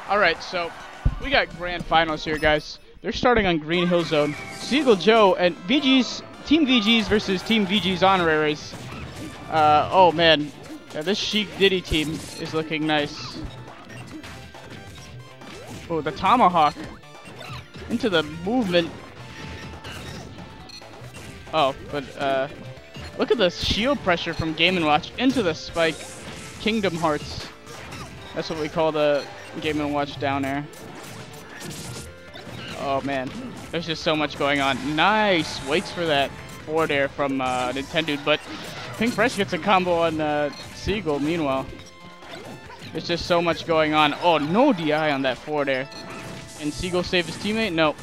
Alright, so we got grand finals here, guys. They're starting on Green Hill Zone. Seagull Joe and VG's, Team VG's versus Team VG's honoraries. Oh man, yeah, this SmashG0D team is looking nice. Oh, the tomahawk into the movement. Oh, but look at the shield pressure from Game & Watch into the spike. Kingdom Hearts. That's what we call the Game & Watch down air. Oh man, there's just so much going on. Nice, waits for that forward air from Nintendude, but Pinkfresh gets a combo on Seagull meanwhile. There's just so much going on. Oh, no DI on that forward air. And Seagull save his teammate? No.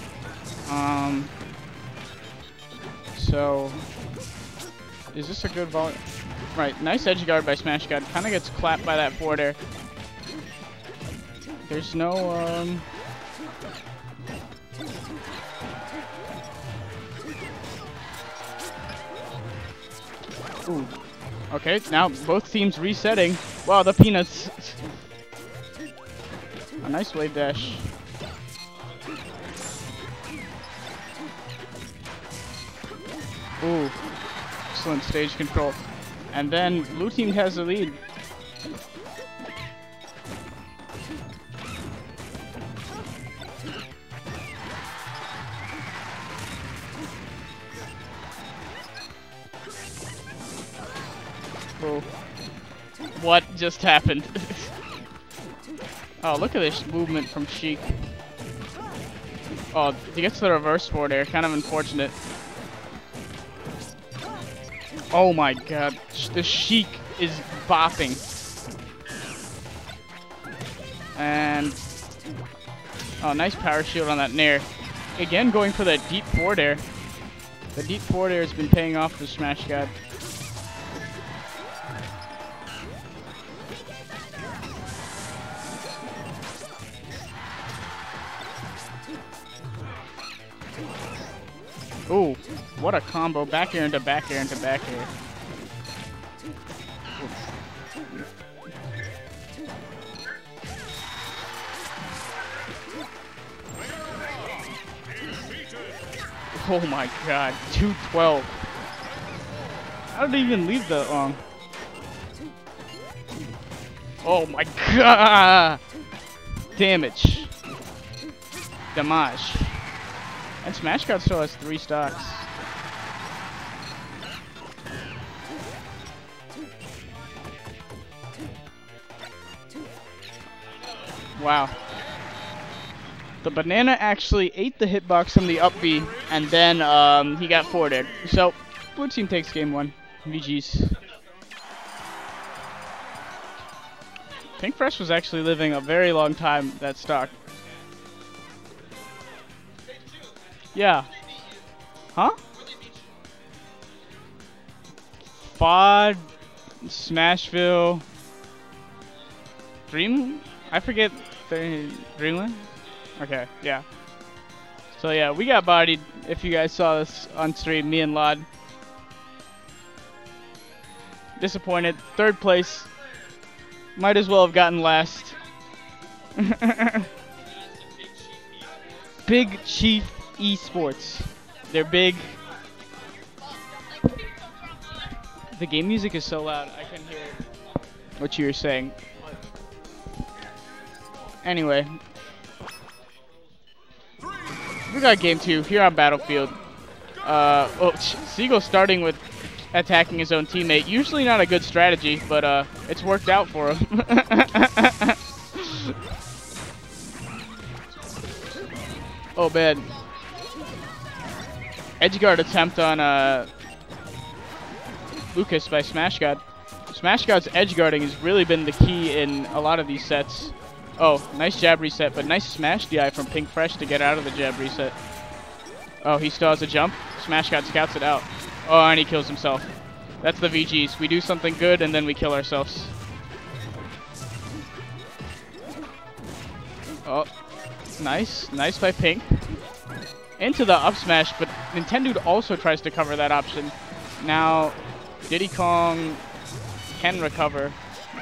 So, is this a good volley? Right, nice edge guard by SmashG0D. Kind of gets clapped by that forward air. There's no, Ooh. Okay, now both teams resetting. Wow, the peanuts. A nice wave dash. Ooh, excellent stage control. And then blue team has the lead. Oh. What just happened? Oh, look at this movement from Sheik. Oh, he gets the reverse forward air. Kind of unfortunate. Oh my god. The Sheik is bopping. And... oh, nice power shield on that nair. Again, going for that deep forward air. The deep forward air has been paying off for SmashG0D. Ooh, what a combo. Back air into back air into back air. Oh my god, 212. How did he even leave that long? Oh my god! Damage. Damage. And SmashG0D still has 3 stocks. Wow. The banana actually ate the hitbox from the up B, and then he got forwarded. So, blue team takes game 1. VG's. Pinkfresh was actually living a very long time, that stock. Yeah. Huh? FOD, Smashville, Dream? I forget the Dreamland? Okay, yeah. So yeah, we got bodied. If you guys saw this on stream, me and Lod. Disappointed. 3rd place. Might as well have gotten last. Big Chief Esports. They're big. The game music is so loud, I couldn't hear what you were saying. Anyway. We got game 2 here on Battlefield. Oh, Seagull starting with attacking his own teammate. Usually not a good strategy, but it's worked out for him. Oh man. Edgeguard attempt on Lucas by SmashG0D. SmashG0D's edgeguarding has really been the key in a lot of these sets. Oh, nice jab reset, but nice smash DI from Pinkfresh to get out of the jab reset. Oh, he still has a jump. SmashG0D scouts it out. Oh, and he kills himself. That's the VGs. We do something good and then we kill ourselves. Oh, nice. Nice by Pink. Into the up smash, but Nintendude also tries to cover that option. Now, Diddy Kong can recover.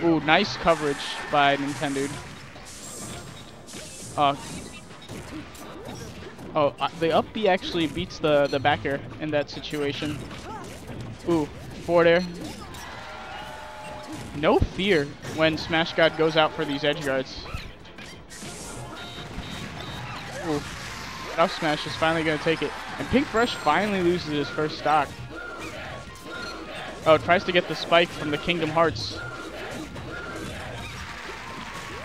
Ooh, nice coverage by Nintendude. The up B actually beats the backer in that situation. Ooh, forward air. No fear when SmashGod goes out for these edge guards. Ooh, up smash is finally going to take it. And Pinkfresh finally loses his first stock. Oh, tries to get the spike from the Kingdom Hearts.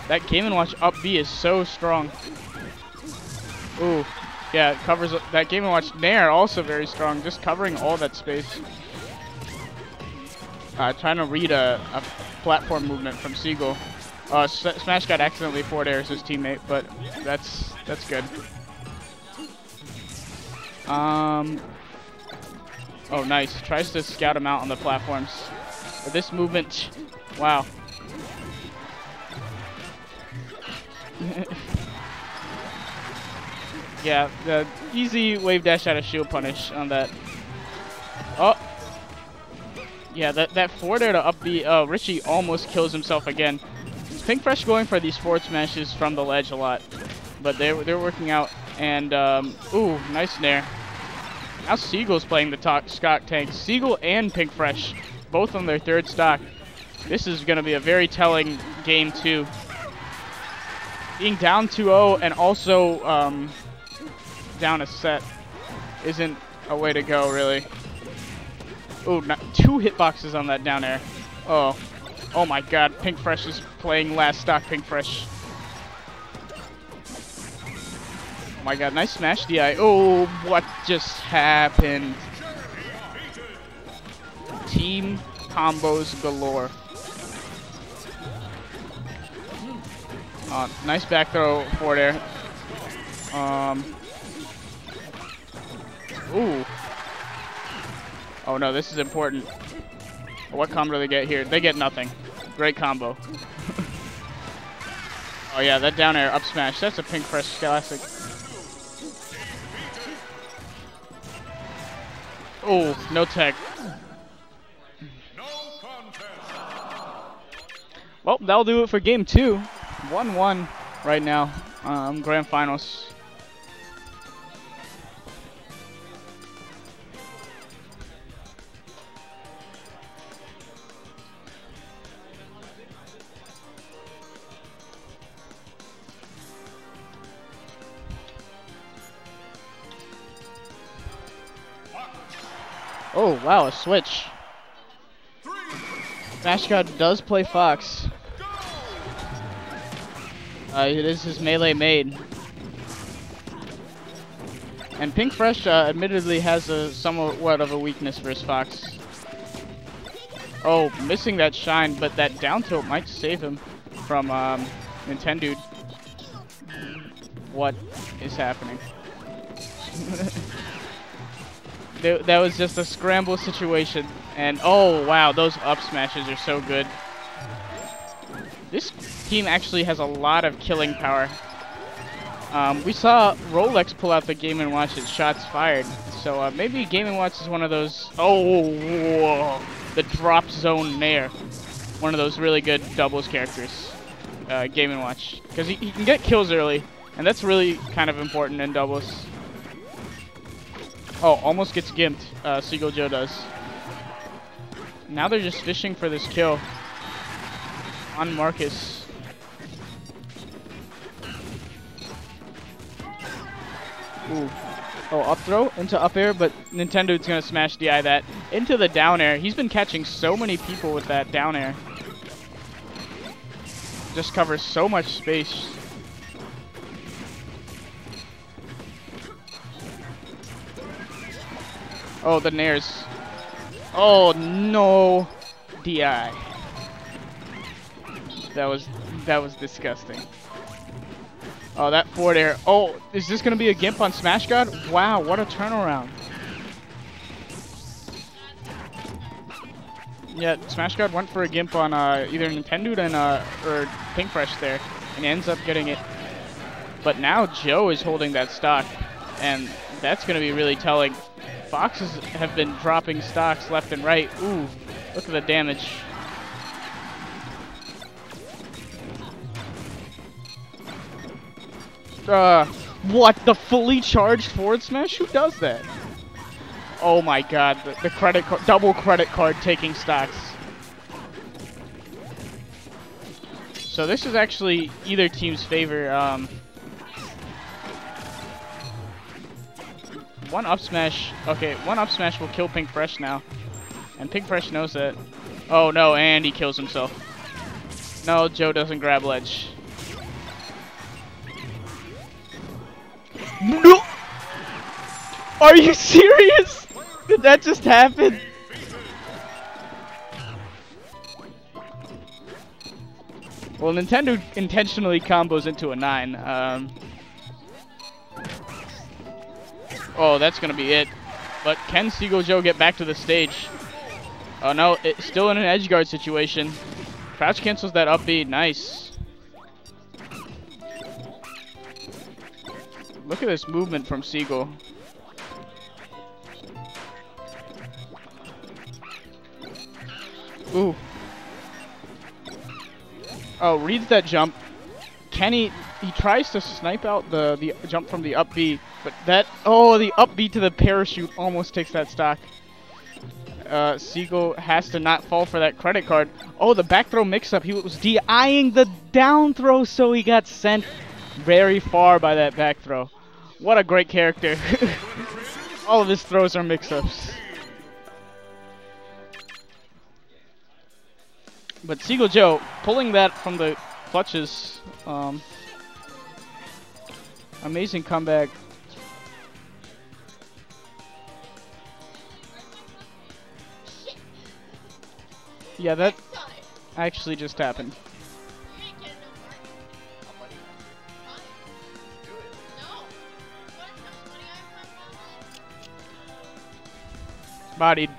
That Game & Watch up B is so strong. Ooh, yeah, it covers that Game & Watch Nair, also very strong, just covering all that space. Trying to read a platform movement from Seagull. SmashGod accidentally forward airs his teammate, but that's good. Oh, nice. Tries to scout him out on the platforms. But this movement, wow. Yeah, the easy wave dash out of shield punish on that. Oh. Yeah, that forward air to up B, Richie almost kills himself again. Pinkfresh going for these forward smashes from the ledge a lot. But they're working out. And, ooh, nice nair. Now Seagull's playing the stock tank. Seagull and Pinkfresh, both on their third stock. This is going to be a very telling game, too. Being down 2-0 and also down a set isn't a way to go, really. Ooh, 2 hitboxes on that down air. Oh my god, Pinkfresh is playing last stock Pinkfresh. Oh my god, nice smash DI. Oh, what just happened? Team combos galore. Nice back throw forward air. Ooh. Oh no, this is important. What combo do they get here? They get nothing. Great combo. Oh yeah, that down air up smash. That's a Pinkfresh classic. Oh, no tech. Well, that'll do it for game 2. 1-1 right now. Grand finals. Oh, wow, a switch. SmashGod does play Fox. It is his melee maid. And Pinkfresh admittedly has a somewhat of a weakness versus Fox. Oh, missing that shine, but that down tilt might save him from Nintendude. What is happening? That was just a scramble situation. And oh wow, those up smashes are so good. This team actually has a lot of killing power. We saw Rolex pull out the Game & Watch at shots fired. So maybe Game & Watch is one of those... Oh, whoa, the drop zone nair. One of those really good doubles characters. Game & Watch. Because he can get kills early. And that's really kind of important in doubles. Oh, almost gets gimped. Seagull does. Now they're just fishing for this kill on Marcus. Ooh. Oh, up throw into up air, but Nintendude's gonna smash DI that into the down air. He's been catching so many people with that down air. Just covers so much space. Oh, the nairs. Oh no, DI. That was disgusting. Oh, that forward air. Oh, is this gonna be a gimp on SmashGod? Wow, what a turnaround. Yeah, SmashGod went for a gimp on either Nintendude and or Pinkfresh there, and ends up getting it. But now Joe is holding that stock, and that's gonna be really telling. Foxes have been dropping stocks left and right. Ooh, look at the damage. What? The fully charged forward smash? Who does that? Oh my god, the credit card, double credit card taking stocks. So this is actually either team's favor. One up smash. Okay, one up smash will kill Pinkfresh now. And Pinkfresh knows that. Oh no, and he kills himself. No, Joe doesn't grab ledge. No! Are you serious? Did that just happen? Well, Nintendo intentionally combos into a 9. Oh, that's gonna be it. But can Seagull Joe get back to the stage? Oh no, it's still in an edge guard situation. Crouch cancels that up B. Nice. Look at this movement from Seagull. Ooh. Oh, reads that jump. Kenny, he tries to snipe out the jump from the up B, but that, oh, the up B to the parachute almost takes that stock. Seagull has to not fall for that credit card. Oh, the back throw mix-up. He was DIing the down throw, so he got sent very far by that back throw. What a great character. All of his throws are mix-ups. But Seagull Joe pulling that from the clutches. Amazing comeback. Yeah, that actually just happened. Bodied.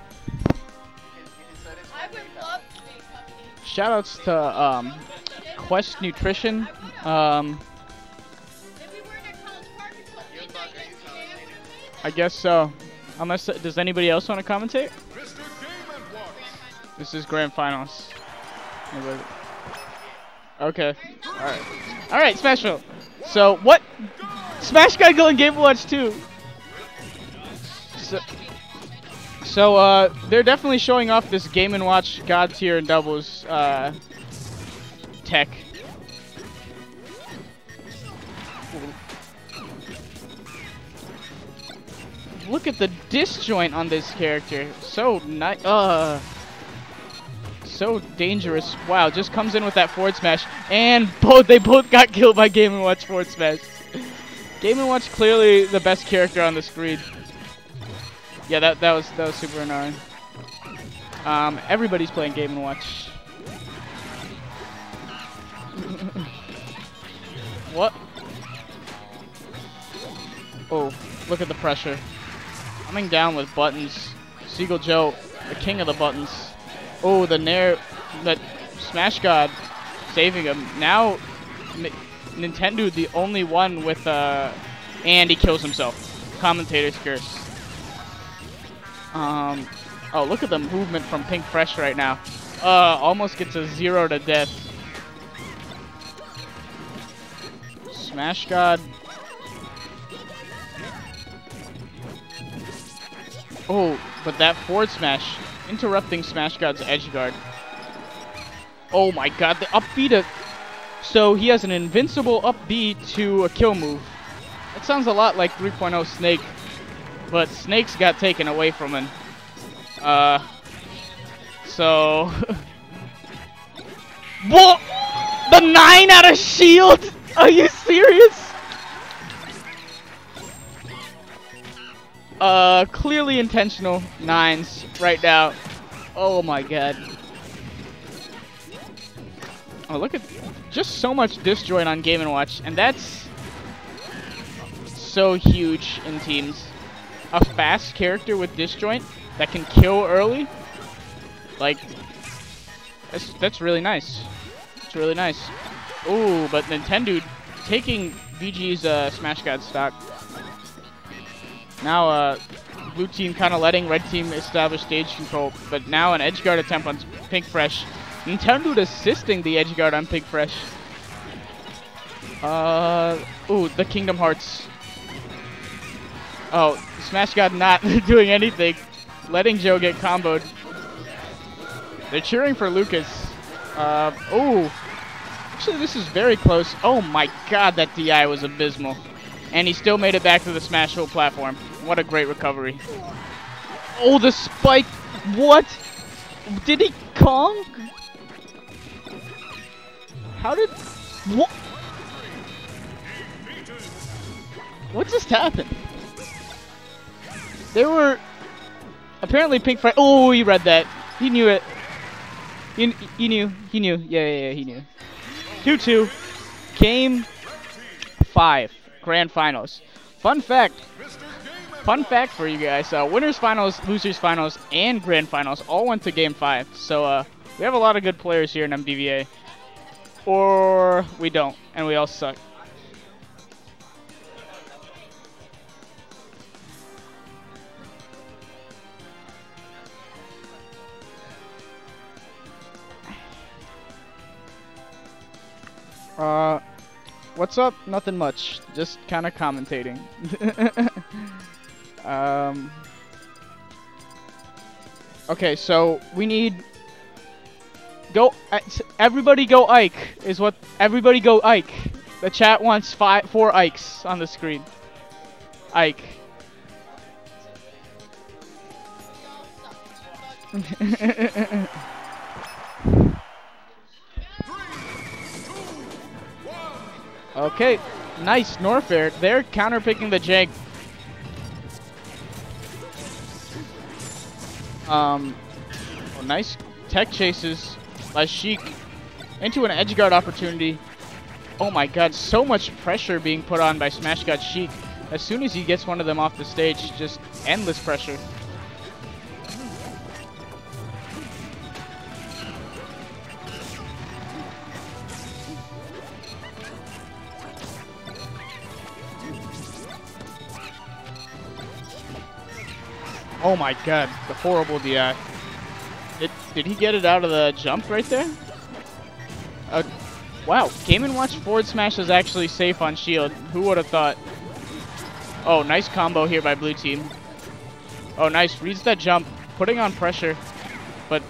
Shoutouts to Quest Nutrition. I guess so. Unless, does anybody else want to commentate? This is grand finals. Okay. Alright. Alright, Smashville. So, what? SmashG0D in Game & Watch 2. So, they're definitely showing off this Game & Watch God tier and doubles tech. Look at the disjoint on this character. So nice. So dangerous. Wow, just comes in with that forward smash. And they both got killed by Game & Watch forward smash. Game & Watch clearly the best character on the screen. Yeah, that was super annoying. Everybody's playing Game & Watch. What? Oh, look at the pressure. Coming down with buttons. Seagull Joe, the king of the buttons. Oh, the nair, that SmashG0D saving him. Now, Nintendude the only one with, and he kills himself. Commentator's curse. Oh, look at the movement from Pinkfresh right now. Almost gets a 0 to death. SmashG0D. Oh, but that forward smash interrupting SmashG0D's edge guard. Oh my god, the up B to... So he has an invincible up B to a kill move. That sounds a lot like 3.0 Snake, but Snake's got taken away from him. So... What? The 9 out of shield? Are you serious? Clearly intentional 9s right now. Oh my god. Oh, look at just so much disjoint on Game & Watch, and that's so huge in teams. A fast character with disjoint that can kill early, like, that's really nice. It's really nice. Ooh, but Nintendude taking VG's SmashG0D stock. Now, blue team kind of letting red team establish stage control, but now an edge guard attempt on Pinkfresh. Nintendude assisting the edge guard on Pinkfresh. Ooh, the Kingdom Hearts. Oh, SmashGod not doing anything. Letting Joe get comboed. They're cheering for Lucas. Oh. Actually, this is very close. Oh my god, that DI was abysmal. And he still made it back to the Smashville platform. What a great recovery. Oh, the spike. What? Did he Kong? How did... What? What just happened? They were... Apparently Pinkfresh... Oh, he read that. He knew it. He knew. He knew. Yeah, he knew. 2-2. Game 5. Grand Finals. Fun fact for you guys. Winners Finals, Losers Finals, and Grand Finals all went to Game 5. So, we have a lot of good players here in MDVA. Or we don't, and we all suck. What's up? Nothing much. Just kind of commentating. Okay, so we need... Everybody go Ike, is what... Everybody go Ike. The chat wants 4 Ikes on the screen. Ike. Okay, nice Norfair. They're counterpicking the jank. Oh, nice tech chases by Sheik into an edge guard opportunity. Oh my god, so much pressure being put on by SmashGod Sheik. As soon as he gets one of them off the stage, just endless pressure. Oh my god, the horrible DI. Did he get it out of the jump right there? Wow, Game & Watch forward smash is actually safe on shield. Who would have thought? Oh, nice combo here by blue team. Oh, nice, reads that jump, putting on pressure. But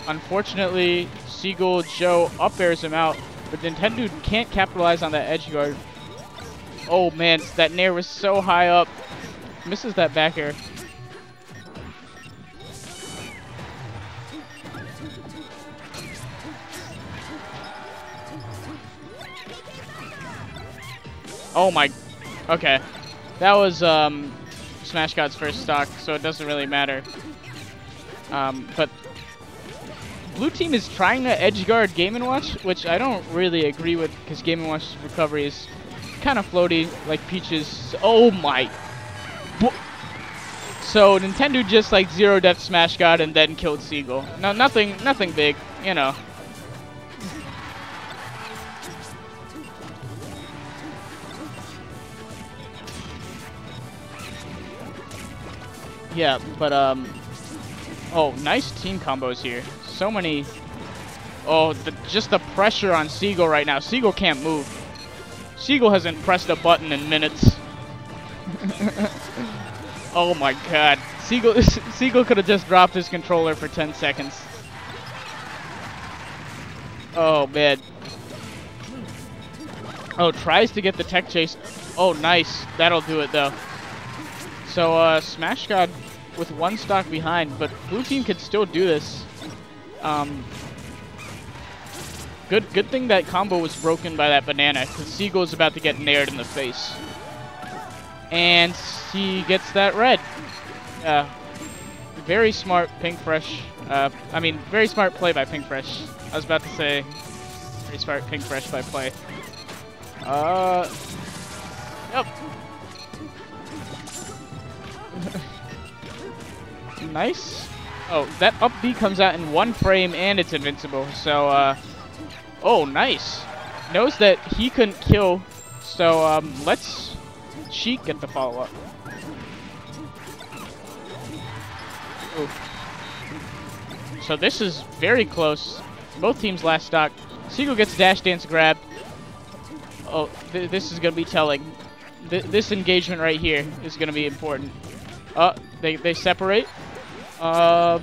unfortunately, Seagull Joe up airs him out. But Nintendude can't capitalize on that edge guard. Oh man, that nair was so high up. Misses that back air. Oh my, okay. That was SmashGod's first stock, so it doesn't really matter. But blue team is trying to edge guard Game & Watch, which I don't really agree with because Game & Watch's recovery is kind of floaty, like Peach's. Oh my. So Nintendo just like 0-death SmashGod and then killed Seagull. No, nothing big, you know. Yeah, but, oh, nice team combos here. So many... Oh, just the pressure on Seagull right now. Seagull can't move. Seagull hasn't pressed a button in minutes. Oh my god. Seagull could have just dropped his controller for 10 seconds. Oh, man. Oh, tries to get the tech chase. Oh, nice. That'll do it, though. So, SmashGod with 1 stock behind, but blue team could still do this. Good thing that combo was broken by that banana, because Seagull's about to get nared in the face. And he gets that red. Very smart Pinkfresh. I mean, very smart play by Pinkfresh. I was about to say, very smart Pinkfresh by play. Yep. Nice. Oh, that up B comes out in 1 frame and it's invincible. So, oh, nice. Knows that he couldn't kill. So, let's Sheik get the follow-up. So this is very close. Both teams last stock. Seagull gets dash dance grab. Oh, this is gonna be telling. This engagement right here is gonna be important. They separate. Oh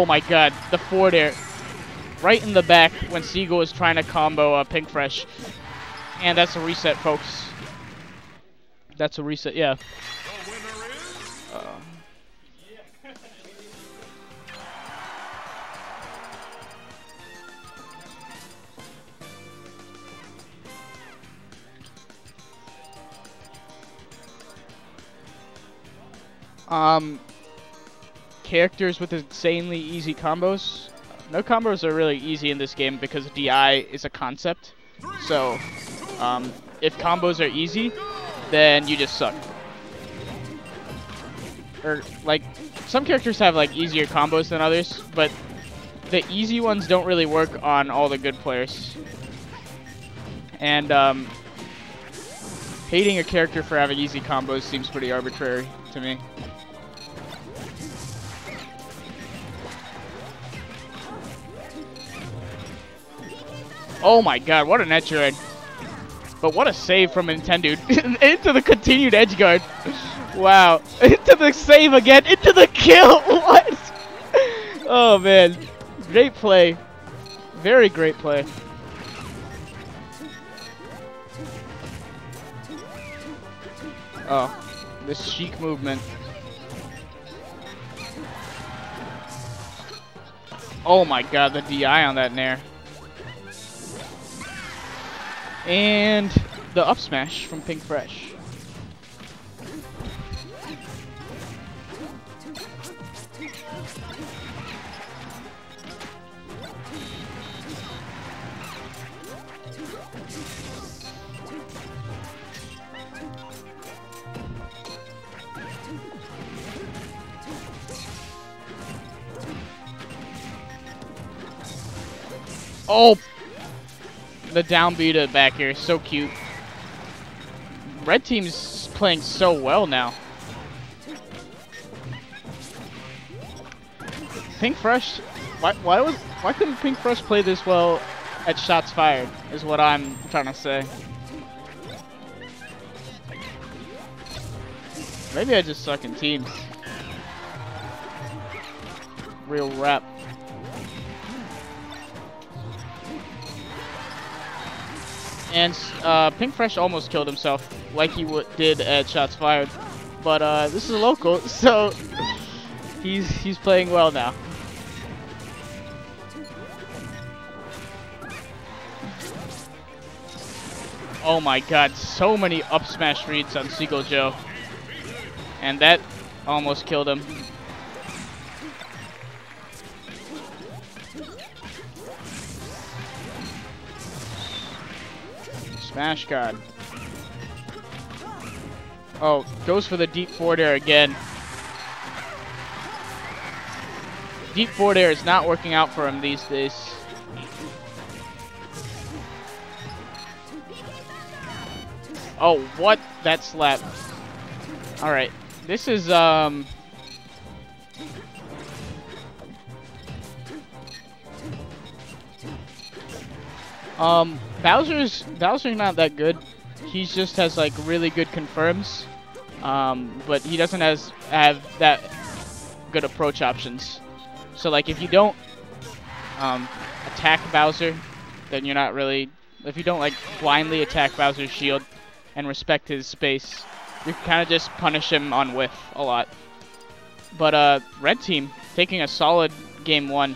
my god, the forward air. Right in the back when Seagull is trying to combo Pinkfresh. And that's a reset, folks. That's a reset, yeah. Characters with insanely easy combos. No combos are really easy in this game because DI is a concept. So, if combos are easy, then you just suck. Or, like, some characters have, like, easier combos than others, but the easy ones don't really work on all the good players. And, hating a character for having easy combos seems pretty arbitrary to me. Oh my god, what an edge guard. But what a save from Nintendude. Into the continued edge guard. Wow. Into the save again. Into the kill. What? Oh man. Great play. Very great play. Oh. This chic movement. Oh my god, the DI on that nair. And the up smash from Pinkfresh. Oh! The down B to back here is so cute. Red team's playing so well now. Pinkfresh, why couldn't Pinkfresh play this well at shots fired? Is what I'm trying to say. Maybe I just suck in teams. Real rap. And Pinkfresh almost killed himself, like he did at shots fired. But this is a local, so he's playing well now. Oh my god, so many up smash reads on Seagull Joe. And that almost killed him. SmashG0D. Oh, goes for the deep forward air again. Deep forward air is not working out for him these days. Oh, what? That slap. Alright. This is, Bowser's not that good. He just has like really good confirms, but he doesn't have that good approach options. So like if you don't attack Bowser, then you're not really. If you don't like blindly attack Bowser's shield and respect his space, you kind of just punish him on whiff a lot. But red team taking a solid game one.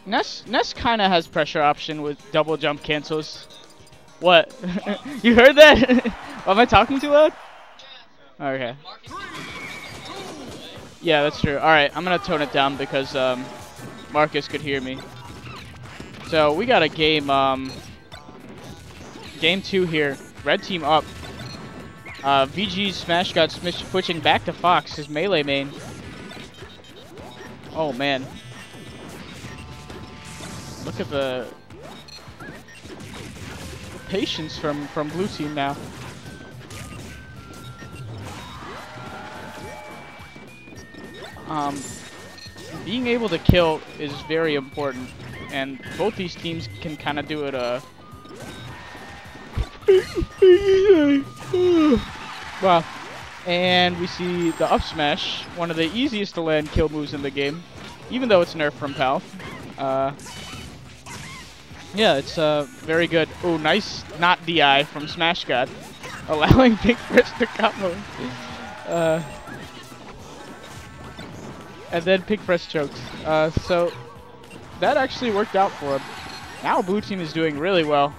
Ness kind of has pressure option with double jump cancels. What? You heard that? Am I talking too loud? Okay. Yeah, that's true. Alright, I'm gonna tone it down because Marcus could hear me. So we got a game, game 2 here. Red team up. VG's SmashG0D switching back to Fox, his melee main. Oh man. Look at the patience from blue team now. being able to kill is very important, and both these teams can kind of do it. Wow. And we see the up smash, one of the easiest to land kill moves in the game, even though it's nerfed from PAL. Yeah, it's very good. Oh, nice not DI from SmashG0D, allowing Pinkfresh to combo. And then Pinkfresh chokes. So that actually worked out for him. Now blue team is doing really well.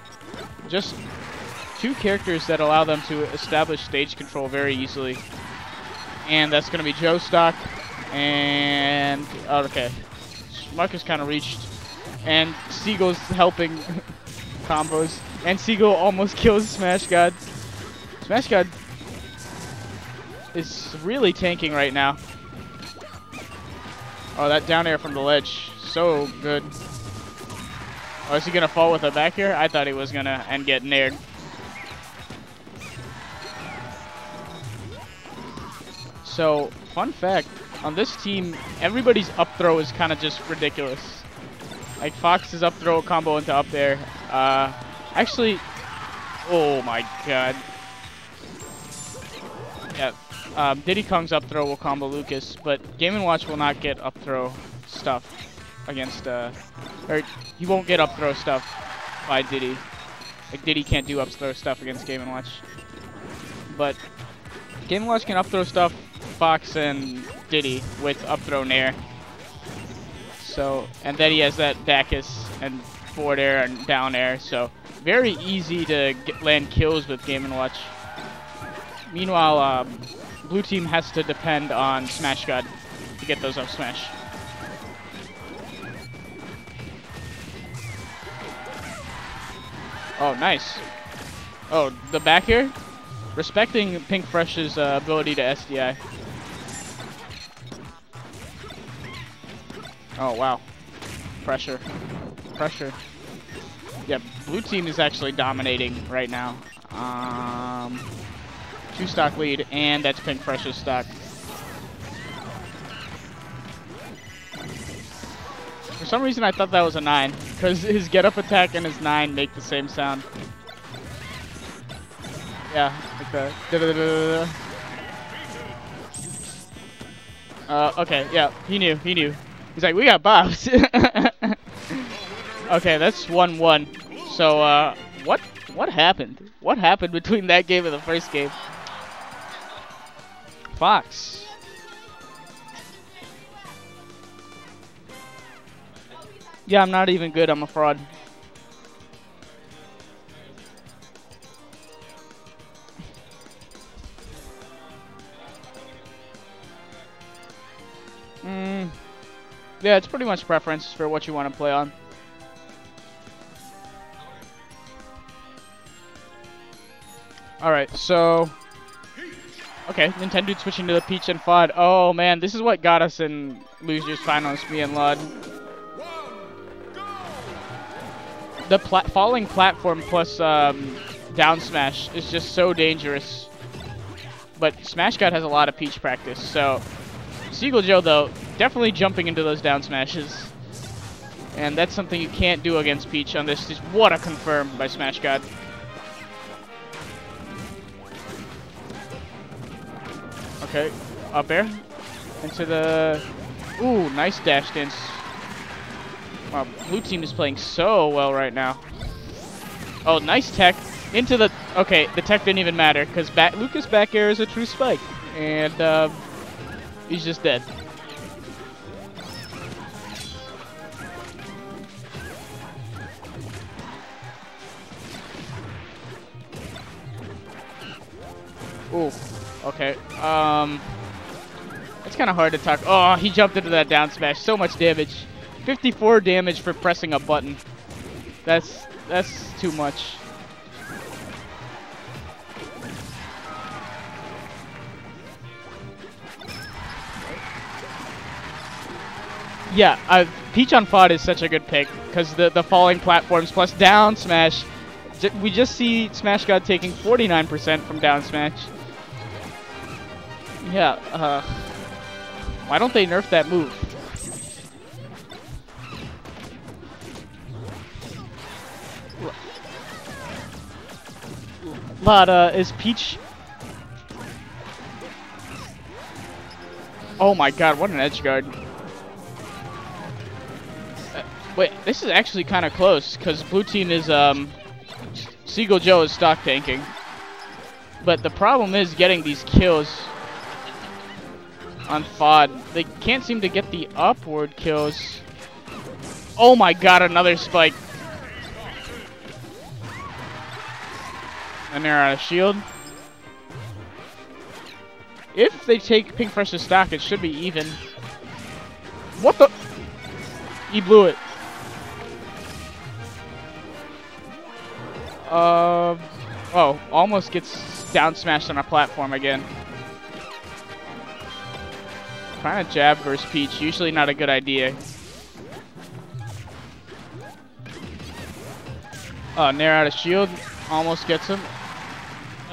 Just two characters that allow them to establish stage control very easily. And that's going to be Joe stock. And, oh, okay. Marcus kind of reached. And Seagull's helping combos. And Seagull almost kills SmashG0D. SmashG0D is really tanking right now. Oh, that down air from the ledge. So good. Oh, is he going to fall with a back air? I thought he was going to and get nared. So, fun fact, on this team, everybody's up throw is kind of just ridiculous. Like, Fox's up throw combo into up air. Actually, oh my god. Yeah, Diddy Kong's up throw will combo Lucas, but Game & Watch will not get up throw stuff against, or he won't get up throw stuff by Diddy. Like, Diddy can't do up throw stuff against Game & Watch. But Game & Watch can up throw stuff, Fox and Diddy, with up throw nair. So, and then he has that Dacus and forward air and down air, so very easy to land kills with Game & Watch. Meanwhile, blue team has to depend on SmashG0D to get those up smash. Oh, nice. Oh, the back air? Respecting Pinkfresh's ability to SDI. Oh, wow. Pressure. Pressure. Yeah, blue team is actually dominating right now. 2 stock lead, and that's Pinkfresh's stock. For some reason, I thought that was a 9, because his get-up attack and his 9 make the same sound. Yeah, like the da-da-da-da-da. Okay, yeah, he knew. He's like, we got Bobs. Okay, that's 1-1. So, what happened? What happened between that game and the first game? Fox. Yeah, I'm not even good. I'm a fraud. Yeah, it's pretty much preference for what you want to play on. Alright, so... Okay, Nintendude switching to the Peach and FUD. Oh man, this is what got us in Losers Finals, me and Lud. The falling platform plus down smash is just so dangerous. But SmashG0D has a lot of Peach practice, so... Seagull Joe, though, definitely jumping into those down smashes. And that's something you can't do against Peach on this. Just what a confirm by SmashG0D. Okay, up air. Into the... Ooh, nice dash dance. Wow, blue team is playing so well right now. Oh, nice tech. Into the... Okay, the tech didn't even matter, because Lucas back air is a true spike. And, he's just dead. Ooh, okay. It's kind of hard to talk. Oh, he jumped into that down smash. So much damage. 54 damage for pressing a button. That's too much. Yeah, Peach on FUD is such a good pick because the falling platforms plus down smash. We just see SmashG0D taking 49% from down smash. Yeah, why don't they nerf that move? But is Peach... Oh my god, what an edge guard. Wait, this is actually kind of close, because blue team is, Seagull Joe is stock tanking. But the problem is getting these kills on FOD. They can't seem to get the upward kills. Oh my god, another spike. And they're out of shield. If they take Pinkfresh's stock, it should be even. What the? He blew it. Oh, almost gets down smashed on a platform again. Trying to jab versus Peach, usually not a good idea. Nair out of shield, almost gets him.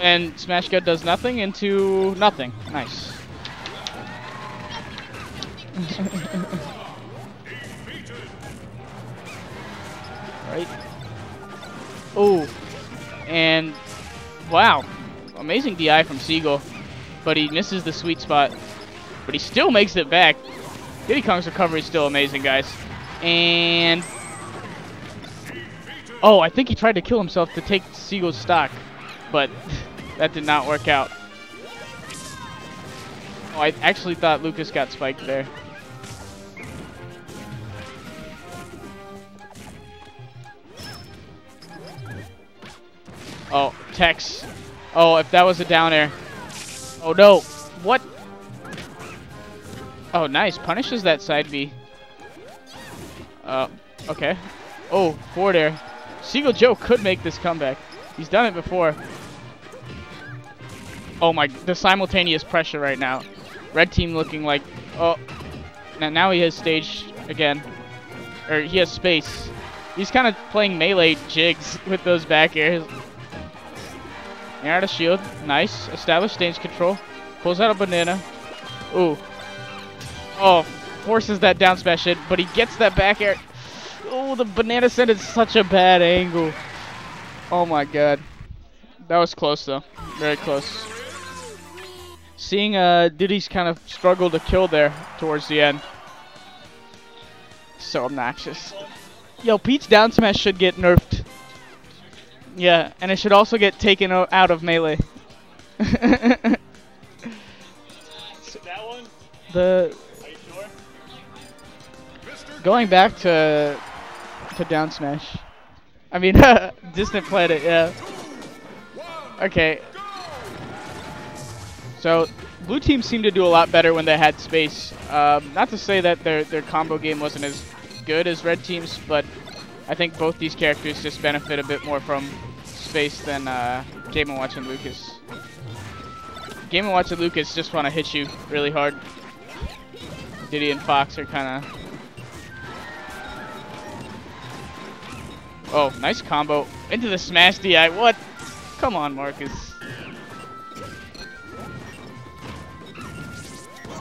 And SmashG0D does nothing into nothing. Nice. Right. Oh, and wow, amazing DI from Seagull, but he misses the sweet spot. But he still makes it back. Diddy Kong's recovery is still amazing, guys. And oh, I think he tried to kill himself to take Seagull's stock, but that did not work out. Oh, I actually thought Lucas got spiked there. Oh, Tex. Oh, if that was a down air. Oh no. What? Oh, nice. Punishes that side B. Okay. Oh, forward air. Seagull Joe could make this comeback. He's done it before. Oh my, the simultaneous pressure right now. Red team looking like, oh. Now he has stage again. Or he has space. He's kind of playing melee jigs with those back airs. Air out of shield. Nice. Established stage control. Pulls out a banana. Ooh. Oh, forces that down smash in, but he gets that back air. Oh, the banana sent is such a bad angle. Oh my god. That was close though. Very close. Seeing Diddy's kind of struggle to kill there towards the end. So obnoxious. Yo, Pete's down smash should get nerfed. Yeah, and it should also get taken out of melee. That one? The Are you sure? going back to down smash. I mean, Distant Planet, yeah. Okay. So blue team seemed to do a lot better when they had space. Not to say that their combo game wasn't as good as red team's, but I think both these characters just benefit a bit more from space than Game & Watch and Lucas. Game & Watch and Lucas just want to hit you really hard. Diddy and Fox are kind of... Oh, nice combo. Into the smash DI. What? Come on, Marcus.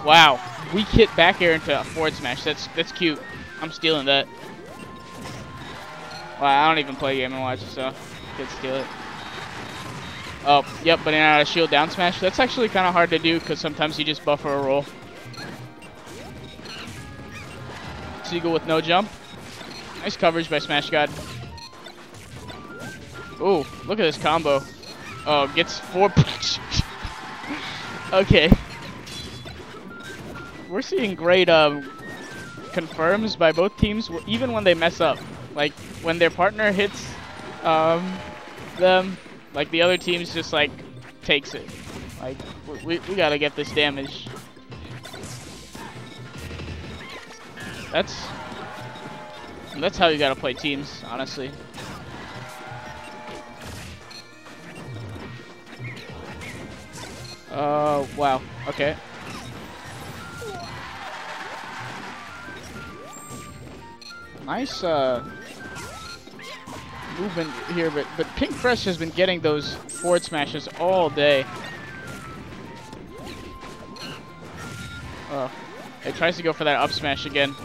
Wow. Weak hit back air into a forward smash. That's cute. I'm stealing that. Well, I don't even play Game & Watch, so could steal it. Oh, yep, but in out of shield down smash. That's actually kind of hard to do because sometimes you just buffer a roll. Seagull with no jump. Nice coverage by SmashG0D. Ooh, look at this combo. Oh, gets 4. Okay. We're seeing great confirms by both teams, even when they mess up. Like, when their partner hits them, like, the other team's just, like, takes it. Like, we gotta get this damage. That's how you gotta play teams, honestly. Wow. Okay. Nice, movement here, but Pinkfresh has been getting those forward smashes all day. Oh, it tries to go for that up smash again.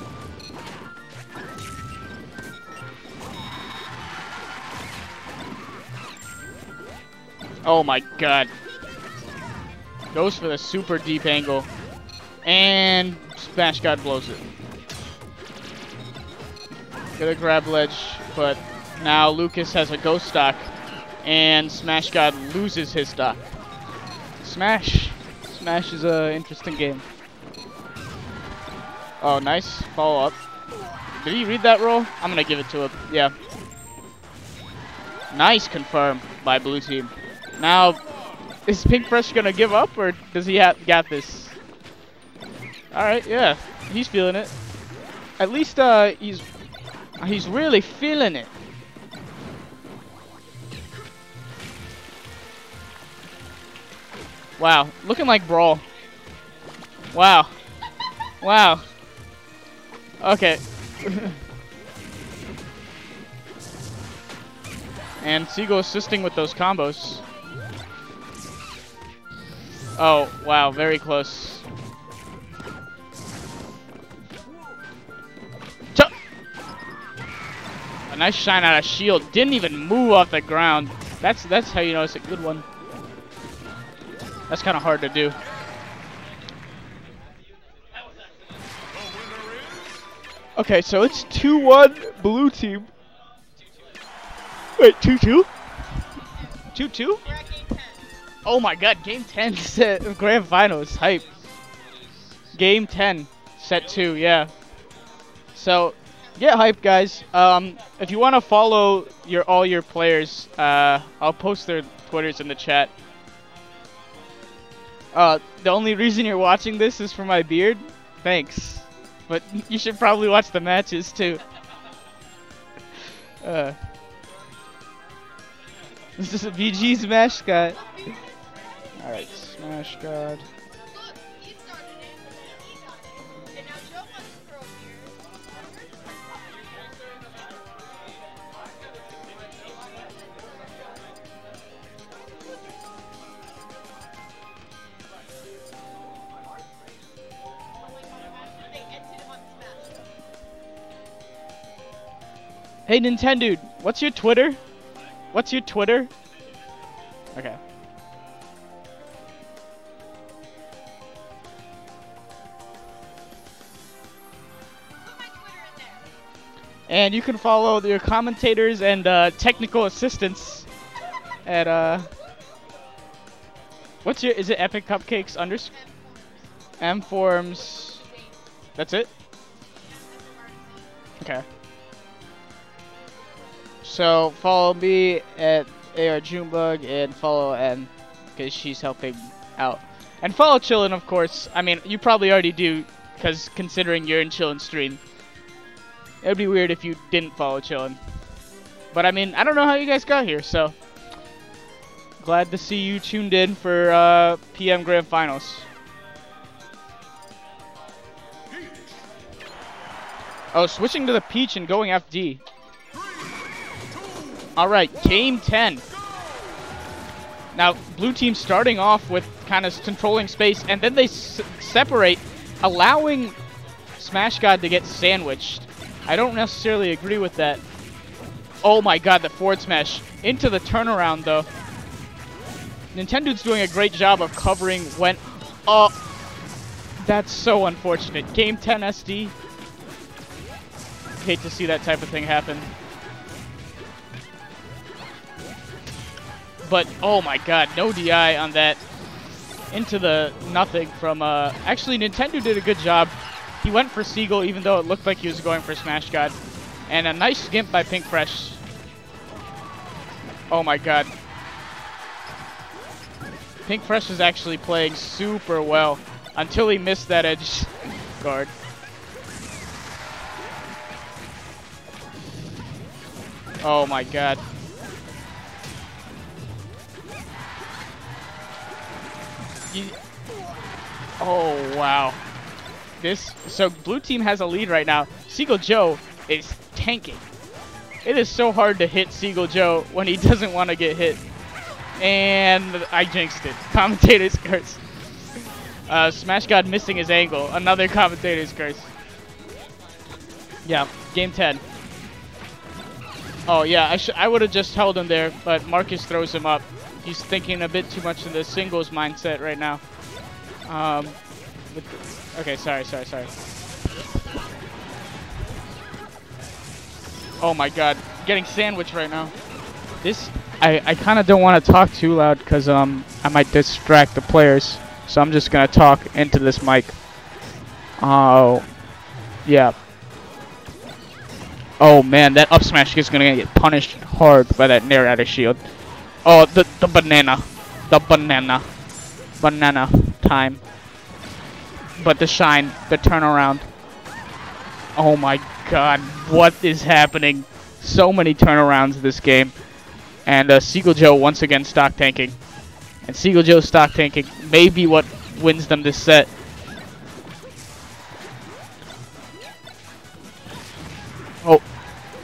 Oh my god. Goes for the super deep angle. And SmashGod blows it. Gonna grab ledge, but now Lucas has a ghost stock. And SmashGod loses his stock. Smash. Smash is an interesting game. Oh, nice. Follow up. Did he read that roll? I'm gonna give it to him. Yeah. Nice confirm by blue team. Now, is Pinkfresh gonna give up, or does he got this? Alright, yeah. He's feeling it. At least he's really feeling it. Wow, looking like Brawl. Wow. Wow. Okay. And Seagull assisting with those combos. Oh, wow, very close. A nice shine out of shield. Didn't even move off the ground. That's how you know it's a good one. That's kind of hard to do. Okay, so it's 2-1 blue team. Wait, 2-2? 2-2? Oh my god, game 10 set grand finals. Hype. Game 10 set 2, yeah. So, get hype, guys. If you want to follow all your players, I'll post their Twitters in the chat. The only reason you're watching this is for my beard? Thanks. But you should probably watch the matches too. This is a BG SmashGod. Alright, SmashGod. Hey Nintendude, what's your Twitter? What's your Twitter? Okay. And you can follow your commentators and technical assistants at what's your, is it Epic Cupcakes _ M Forms? That's it? Okay. So follow me at AR Junebug and follow N because she's helping out. And follow Chillin', of course. I mean, you probably already do because considering you're in Chillin' stream. It would be weird if you didn't follow Chillin'. But I mean, I don't know how you guys got here, so glad to see you tuned in for PM Grand Finals. Oh, switching to the Peach and going FD. Alright, game 10. Now, blue team starting off with kind of controlling space, and then they separate, allowing SmashGod to get sandwiched. I don't necessarily agree with that. Oh my god, the forward smash. Into the turnaround, though. Nintendude's doing a great job of covering when... Oh, that's so unfortunate. Game 10 SD. Hate to see that type of thing happen. But, oh my god, no DI on that. Into the nothing from, actually, Nintendude did a good job. He went for Seagull, even though it looked like he was going for SmashGod. And a nice skimp by Pinkfresh. Oh my god. Pinkfresh is actually playing super well until he missed that edge guard. Oh my god. Oh wow. So blue team has a lead right now. Seagull Joe is tanking. It is so hard to hit Seagull Joe when he doesn't want to get hit. And I jinxed it. Commentator's curse. SmashGod missing his angle. Another commentator's curse. Yeah, game 10. Oh yeah, I would have just held him there, but Marcus throws him up. He's thinking a bit too much of the singles mindset right now. Okay, sorry. Oh my god, getting sandwiched right now. I kind of don't want to talk too loud because I might distract the players. So I'm just going to talk into this mic. Oh, yeah. Oh man, that up smash is going to get punished hard by that Nair out of shield. Oh, the banana. The banana. Banana time. But the shine, the turnaround. Oh my god, what is happening? So many turnarounds this game. And Seagull Joe once again stock tanking. And Seagull Joe stock tanking may be what wins them this set. Oh.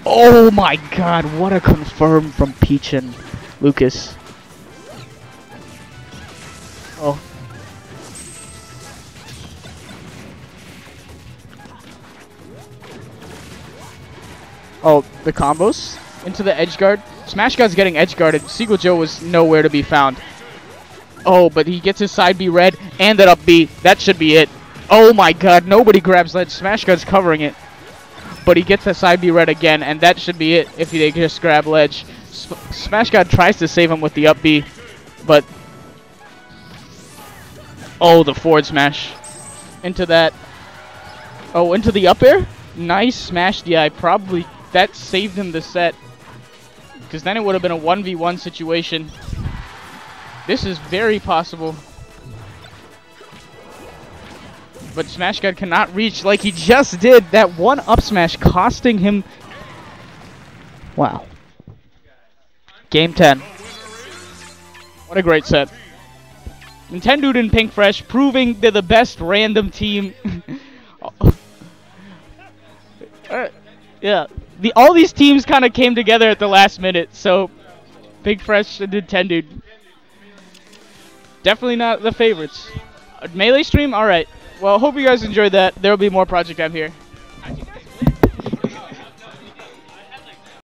Oh my god, what a confirm from Peach and Lucas. Oh. Oh, the combos into the edge guard. SmashGod's getting edge guarded. Seagull Joe was nowhere to be found. Oh, but he gets his side B red and that up B. That should be it. Oh my god, nobody grabs ledge. SmashGod's covering it. But he gets the side B red again, and that should be it if they just grab ledge. SmashGod tries to save him with the up B, but... Oh, the forward smash. Into that. Oh, into the up air? Nice smash DI. Probably that saved him the set. Because then it would have been a 1v1 situation. This is very possible. But SmashGod cannot reach like he just did. That one up smash costing him... Wow. Game 10. What a great set. Nintendude and Pinkfresh proving they're the best random team. Yeah. All these teams kind of came together at the last minute, so Pinkfresh and Nintendude. Definitely not the favorites. Melee stream? Alright. Well, hope you guys enjoyed that. There will be more Project M here.